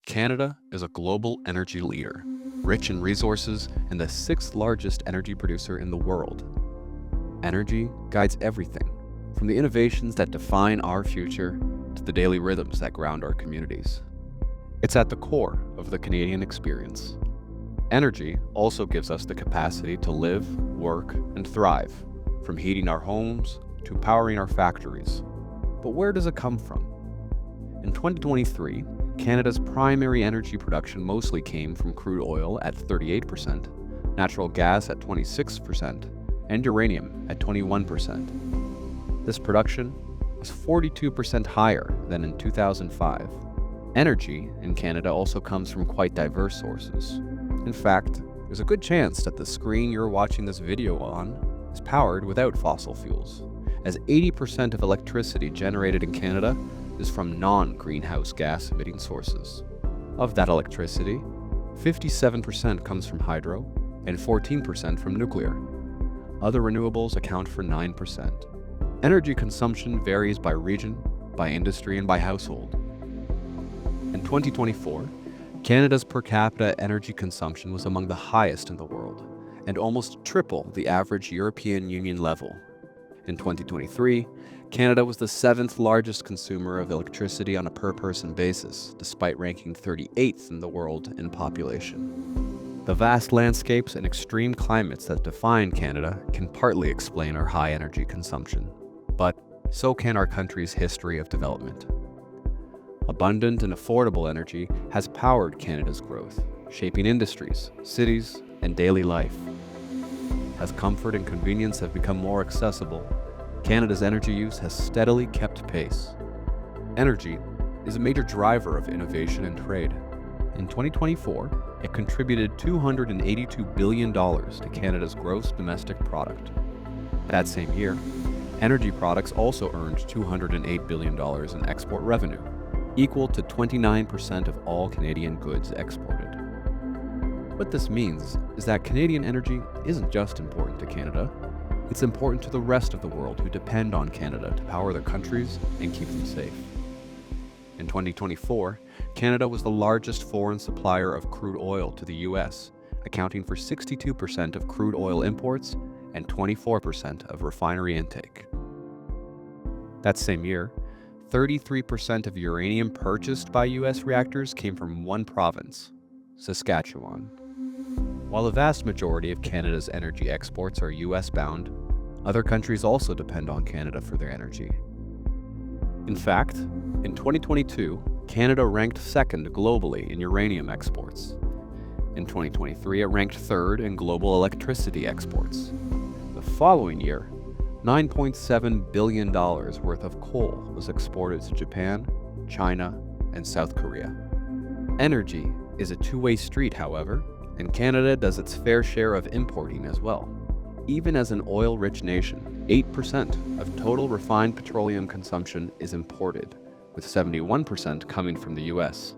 Canada is a global energy leader, rich in resources and the sixth largest energy producer in the world. Energy guides everything, from the innovations that define our future to the daily rhythms that ground our communities. It's at the core of the Canadian experience. Energy also gives us the capacity to live, work, and thrive, from heating our homes to powering our factories. But where does it come from? In 2023, Canada's primary energy production mostly came from crude oil at 38%, natural gas at 26%, and uranium at 21%. This production was 42% higher than in 2005. Energy in Canada also comes from quite diverse sources. In fact, there's a good chance that the screen you're watching this video on is powered without fossil fuels, as 80% of electricity generated in Canada is from non-greenhouse gas emitting sources. Of that electricity, 57% comes from hydro and 14% from nuclear. Other renewables account for 9%. Energy consumption varies by region, by industry, and by household. In 2024, Canada's per capita energy consumption was among the highest in the world, and almost triple the average European Union level. In 2023, Canada was the seventh largest consumer of electricity on a per-person basis, despite ranking 38th in the world in population. The vast landscapes and extreme climates that define Canada can partly explain our high energy consumption, but so can our country's history of development. Abundant and affordable energy has powered Canada's growth, shaping industries, cities, and daily life. As comfort and convenience have become more accessible, Canada's energy use has steadily kept pace. Energy is a major driver of innovation and trade. In 2024, it contributed $282 billion to Canada's gross domestic product. That same year, energy products also earned $208 billion in export revenue, equal to 29% of all Canadian goods exported. What this means is that Canadian energy isn't just important to Canada, it's important to the rest of the world who depend on Canada to power their countries and keep them safe. In 2024, Canada was the largest foreign supplier of crude oil to the US, accounting for 62% of crude oil imports and 24% of refinery intake. That same year, 33% of uranium purchased by US reactors came from one province, Saskatchewan. While the vast majority of Canada's energy exports are US-bound, other countries also depend on Canada for their energy. In fact, in 2022, Canada ranked second globally in uranium exports. In 2023, it ranked third in global electricity exports. The following year, $9.7 billion worth of coal was exported to Japan, China, and South Korea. Energy is a two-way street, however, and Canada does its fair share of importing as well. Even as an oil-rich nation, 8% of total refined petroleum consumption is imported, with 71% coming from the US.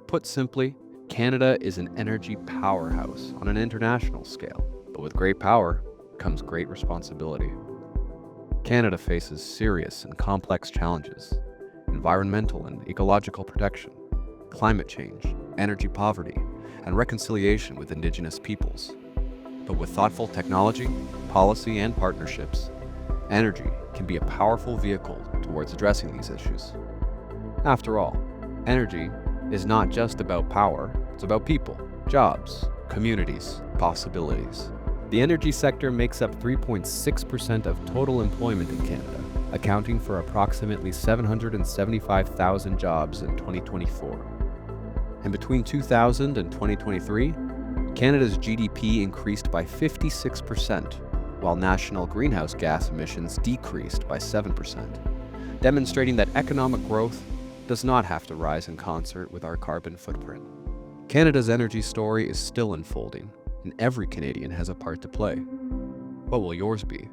Put simply, Canada is an energy powerhouse on an international scale, but with great power comes great responsibility. Canada faces serious and complex challenges: environmental and ecological protection, climate change, energy poverty, and reconciliation with Indigenous peoples. But with thoughtful technology, policy, and partnerships, energy can be a powerful vehicle towards addressing these issues. After all, energy is not just about power, it's about people, jobs, communities, possibilities. The energy sector makes up 3.6% of total employment in Canada, accounting for approximately 775,000 jobs in 2024. And between 2000 and 2023, Canada's GDP increased by 56%, while national greenhouse gas emissions decreased by 7%, demonstrating that economic growth does not have to rise in concert with our carbon footprint. Canada's energy story is still unfolding, and every Canadian has a part to play. What will yours be?